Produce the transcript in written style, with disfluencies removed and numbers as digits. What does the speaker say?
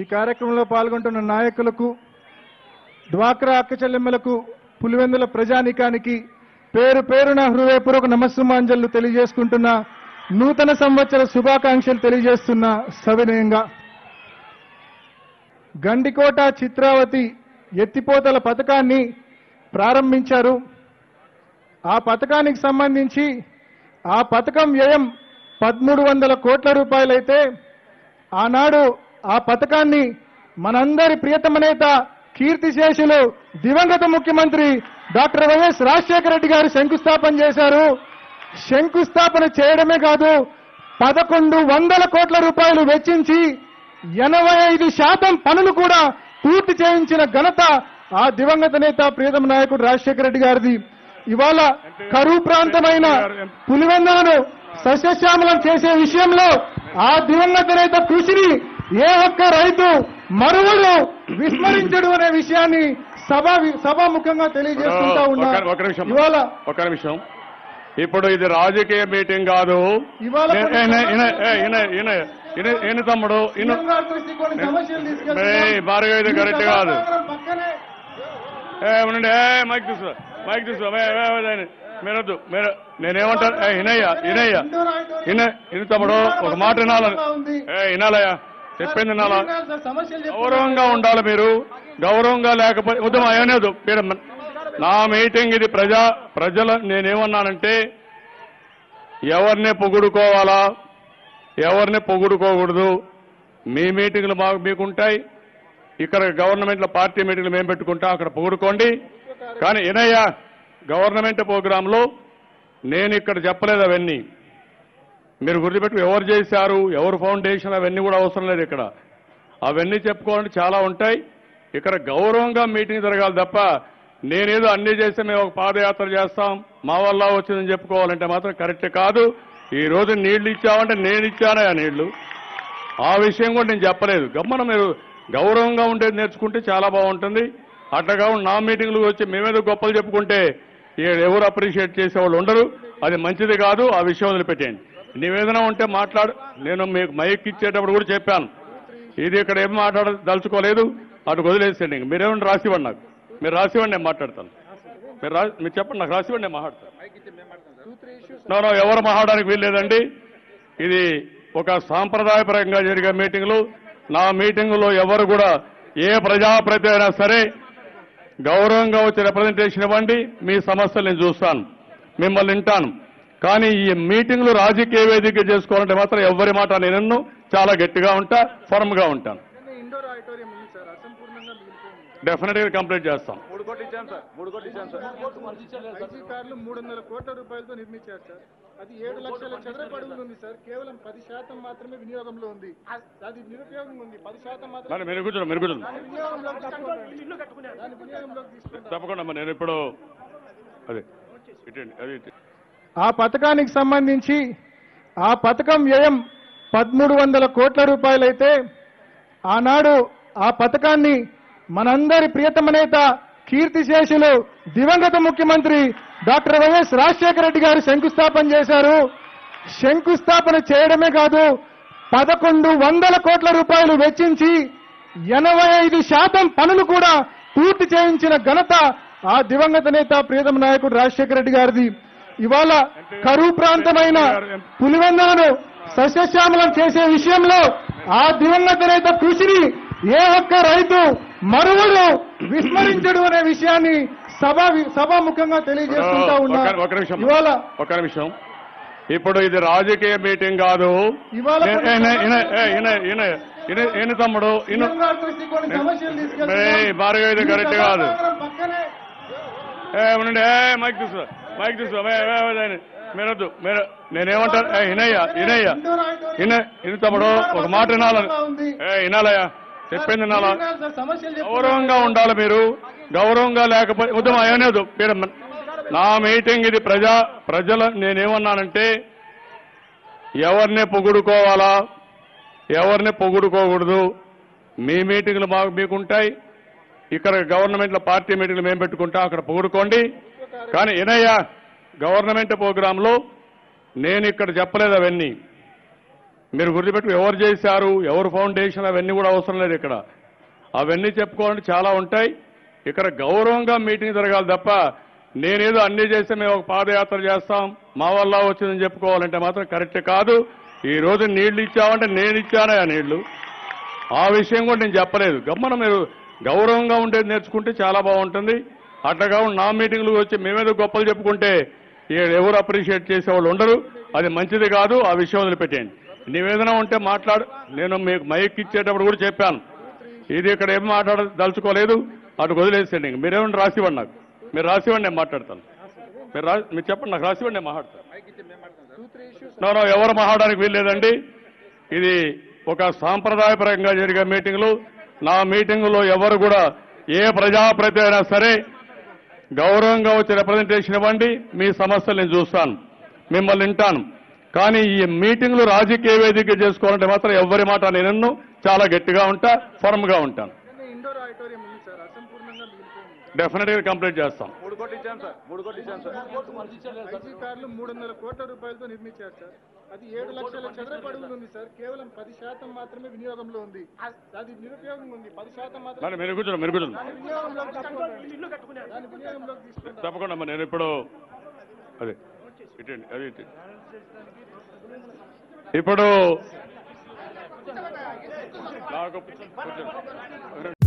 ఈ కార్యక్రమంలో పాల్గొంటున్న నాయకులకు, డ్వాక్రా అక్క చెల్లెమ్మలకు, పులివెందుల ప్రజానికానికి పేరు పేరున హృదయపూర్వక నమస్సుమాంజలు తెలియజేసుకుంటున్న, నూతన సంవత్సర శుభాకాంక్షలు తెలియజేస్తున్న సవినయంగా. గండికోట చిత్రావతి ఎత్తిపోతల పథకాన్ని ప్రారంభించారు. ఆ పథకానికి సంబంధించి ఆ పథకం వ్యయం 1300 కోట్ల రూపాయలైతే ఆనాడు ఆ పథకాన్ని మనందరి ప్రియతమ నేత, కీర్తిశేషులు దివంగత ముఖ్యమంత్రి డాక్టర్ వైఎస్ రాజశేఖర రెడ్డి గారు శంకుస్థాపన చేశారు. శంకుస్థాపన చేయడమే కాదు, 1100 కోట్ల రూపాయలు వెచ్చించి 85% పనులు కూడా పూర్తి చేయించిన ఘనత ఆ దివంగత నేత, ప్రియతమ నాయకుడు రాజశేఖర రెడ్డి గారిది. ఇవాళ కరువు ప్రాంతమైన పులివెందులను సస్యశ్యామలం చేసే విషయంలో ఆ దివంగత నేత కృషిని ఏ ఒక్క రైతు మరువడు, విస్మరించడు అనే విషయాన్ని సభాముఖంగా తెలియజేస్తుంటా ఉన్నా. ఇవాళ ఒక నిమిషం, ఇప్పుడు ఇది రాజకీయ మీటింగ్ కాదు. ఈయన తమ్ముడు భారీగా ఇది కరెక్ట్ కాదు. మైక్ తీసుకో, మైక్ తీసుకో. మీరొద్దు, నేనేమంటాను, ఇన తమ్ముడు ఒక మాట వినాలని, వినాలయ్యా, చెప్పింది వినాలా. గౌరవంగా ఉండాలి మీరు, గౌరవంగా లేకపోతే ఉద్యమం అయ్యలేదు. నా మీటింగ్ ఇది ప్రజల. నేనేమన్నానంటే ఎవరిని పొగుడుకోవాలా, ఎవరిని పొగుడుకోకూడదు. మీ మీటింగ్లు మీకుంటాయి, ఇక్కడ గవర్నమెంట్లో పార్టీ మీటింగ్లు మేము పెట్టుకుంటాం, అక్కడ పొగుడుకోండి. కానీ వినయ్యా, గవర్నమెంట్ ప్రోగ్రాంలో నేను ఇక్కడ చెప్పలేదు అవన్నీ. మీరు గుర్తుపెట్టు, ఎవరు చేశారు, ఎవరు ఫౌండేషన్, అవన్నీ కూడా అవసరం లేదు ఇక్కడ. అవన్నీ చెప్పుకోవాలంటే చాలా ఉంటాయి. ఇక్కడ గౌరవంగా మీటింగ్ జరగాలి తప్ప నేనేదో అన్ని చేస్తే మేము ఒక పాదయాత్ర చేస్తాం, మా వల్ల వచ్చిందని చెప్పుకోవాలంటే మాత్రం కరెక్ట్ కాదు. ఈ రోజు నీళ్లు ఇచ్చామంటే నేను ఇచ్చానా ఆ నీళ్లు, ఆ విషయం కూడా నేను చెప్పలేదు. గమ్మన మీరు గౌరవంగా ఉండేది నేర్చుకుంటే చాలా బాగుంటుంది. అట్లాగా నా మీటింగ్లు వచ్చి మేమేదో గొప్పలు చెప్పుకుంటే ఎవరు అప్రిషియేట్ చేసేవాళ్ళు ఉండరు. అది మంచిది కాదు. ఆ విషయం వదిలిపెట్టేయండి. నివేదన ఉంటే మాట్లాడు. నేను మీకు మైక్ ఇచ్చేటప్పుడు కూడా చెప్పాను, ఇది ఇక్కడ ఏం మాట్లాడదలుచుకోలేదు, అటు వదిలేసేయండి. మీరేమన్నా రాసివ్వండి, నాకు మీరు రాసివ్వండి, నేను మాట్లాడతాను. మీరు చెప్పండి, నాకు రాసివ్వండి, నేను మాట్లాడతాను. ఎవరు మాట్లాడడానికి వీల్లేదండి. ఇది ఒక సాంప్రదాయపరంగా జరిగే మీటింగులు. నా మీటింగులో ఎవరు కూడా ఏ ప్రజాప్రతినిధి అయినా సరే గౌరవంగా వచ్చి రిప్రజెంటేషన్ ఇవ్వండి. మీ సమస్యలు నేను చూస్తాను, మిమ్మల్ని వింటాను. కానీ ఈ మీటింగ్లు రాజకీయ వేదిక చేసుకోవాలంటే మాత్రం ఎవరి మాట నేను చాలా గట్టిగా ఉంటా, ఫర్మ్ గా ఉంటాను. డెఫినెట్ గా కంప్లీట్ చేస్తాం. 3 కోట్లు ఇచ్చాం సార్, 3 కోట్లు ఇచ్చాం సార్. అధికారులు 300 కోట్ల రూపాయలతో నిర్మించారు సార్. అది 7 లక్షల చదరపు అడుగులు ఉంది సార్. కేవలం 10% మాత్రమే వినియోగంలో ఉంది. అది నిరుపయోగం ఉంది. 10% మాత్రమే తప్పకుండా. నేను ఇప్పుడు ఆ పథకానికి సంబంధించి ఆ పథకం వ్యయం 1300 కోట్ల రూపాయలైతే ఆనాడు ఆ పథకాన్ని మనందరి ప్రియతమ నేత, కీర్తిశేషులు దివంగత ముఖ్యమంత్రి డాక్టర్ వైఎస్ రాజశేఖర రెడ్డి గారు శంకుస్థాపన చేశారు. శంకుస్థాపన చేయడమే కాదు, 1100 కోట్ల రూపాయలు వెచ్చించి 85% పనులు కూడా పూర్తి చేయించిన ఘనత ఆ దివంగత నేత, ప్రియతమ నాయకుడు రాజశేఖర రెడ్డి గారిది. ఇవాళ కరువు ప్రాంతమైన పులివెందులను సస్యశ్యామలం చేసే విషయంలో ఆ దివంగత నేత కృషిని ఏ ఒక్క రైతు మరువడు, విస్మరించడు అనే విషయాన్ని సభాముఖంగా తెలియజేస్తుంటా ఉన్నా. ఇవాళ ఒక నిమిషం, ఇప్పుడు ఇది రాజకీయ మీటింగ్ కాదు. ఈయన తమ్ముడు భారీగా ఇది కరెక్ట్ కాదు. మైక్ తీసుకో, మైక్ తీసుకో. మీరొద్దు, నేనేమంటాను, ఇన తమ్ముడు ఒక మాట వినాలని, వినాలయ్యా, చెప్పింది వినాలా. గౌరవంగా ఉండాలి మీరు, గౌరవంగా లేకపోతే ఉద్యమం అయ్యలేదు. నా మీటింగ్ ఇది ప్రజల. నేనేమన్నానంటే ఎవరిని పొగుడుకోవాలా, ఎవరిని పొగుడుకోకూడదు. మీ మీటింగ్లు మీకుంటాయి, ఇక్కడ గవర్నమెంట్లో పార్టీ మీటింగ్లు మేము పెట్టుకుంటాం, అక్కడ పొగుడుకోండి. కానీ వినయ్యా, గవర్నమెంట్ ప్రోగ్రాంలో నేను ఇక్కడ చెప్పలేదు అవన్నీ. మీరు గుర్తుపెట్టు ఎవరు చేశారు, ఎవరు ఫౌండేషన్, అవన్నీ కూడా అవసరం లేదు ఇక్కడ. అవన్నీ చెప్పుకోవాలంటే చాలా ఉంటాయి. ఇక్కడ గౌరవంగా మీటింగ్ జరగాలి తప్ప నేనేదో అన్నీ చేస్తే మేము ఒక పాదయాత్ర చేస్తాం మా వల్ల వచ్చిందని చెప్పుకోవాలంటే మాత్రం కరెక్ట్ కాదు. ఈ రోజు నీళ్లు ఇచ్చామంటే నేను ఇచ్చానా ఆ నీళ్లు, ఆ విషయం కూడా నేను చెప్పలేదు. గమ్మన మీరు గౌరవంగా ఉండేది నేర్చుకుంటే చాలా బాగుంటుంది. అట్లాగా నా మీటింగ్లు వచ్చి మేమేదో గొప్పలు చెప్పుకుంటే ఎవరు అప్రిషియేట్ చేసేవాళ్ళు ఉండరు. అది మంచిది కాదు. ఆ విషయం వదిలిపెట్టేయండి. నివేదన ఉంటే మాట్లాడు. నేను మీకు మైక్ ఇచ్చేటప్పుడు కూడా చెప్పాను, ఇది ఇక్కడ ఏం మాట్లాడదలుచుకోలేదు, అటు వదిలేసేయండి. మీరేమన్నా రాసివ్వండి, నాకు మీరు రాసివ్వండి, నేను మాట్లాడతాను. మీరు చెప్పండి, నాకు రాసివ్వండి, నేను మాట్లాడతాను. నో ఎవరు మాట్లాడడానికి వీల్లేదండి. ఇది ఒక సాంప్రదాయపరంగా జరిగే మీటింగులు. నా మీటింగులో ఎవరు కూడా ఏ ప్రజాప్రతినిధి అయినా సరే గౌరవంగా వచ్చి రిప్రజెంటేషన్ ఇవ్వండి. మీ సమస్యలు నేను చూస్తాను, మిమ్మల్ని వింటాను. కానీ ఈ మీటింగ్లు రాజకీయ వేదిక చేసుకోవాలంటే మాత్రం ఎవరి మాట నేను చాలా గట్టిగా ఉంటా, ఫర్మ్ గా ఉంటాను. ఇండోర్ ఆడిటోరియం ఉంది సార్, అసంపూర్ణంగా మిగిలిపోయింది. డెఫినెట్ గా కంప్లీట్ చేస్తాం. 3 కోట్లు ఇచ్చాను సార్, 3 కోట్లు ఇచ్చాను సార్. ఐజీ కార్లు 300 కోట్ల రూపాయలతో నిర్మించారు సార్. అది 7 లక్షల చదరపు అడుగులు ఉంది సార్. కేవలం 10% మాత్రమే వినియోగంలో ఉంది. అది నిరుపయోగం ఉంది. 10% మాత్రమే మీరు కూర్చోండి, మీరు కూర్చోండి. దాని వినియోగంలోకి తీసుకుంటారు. తప్పకుండా అమ్మా. నేను ఇప్పుడు అదే ఇటండి, అది ఇటు. ఇప్పుడు నాకు కూర్చోండి.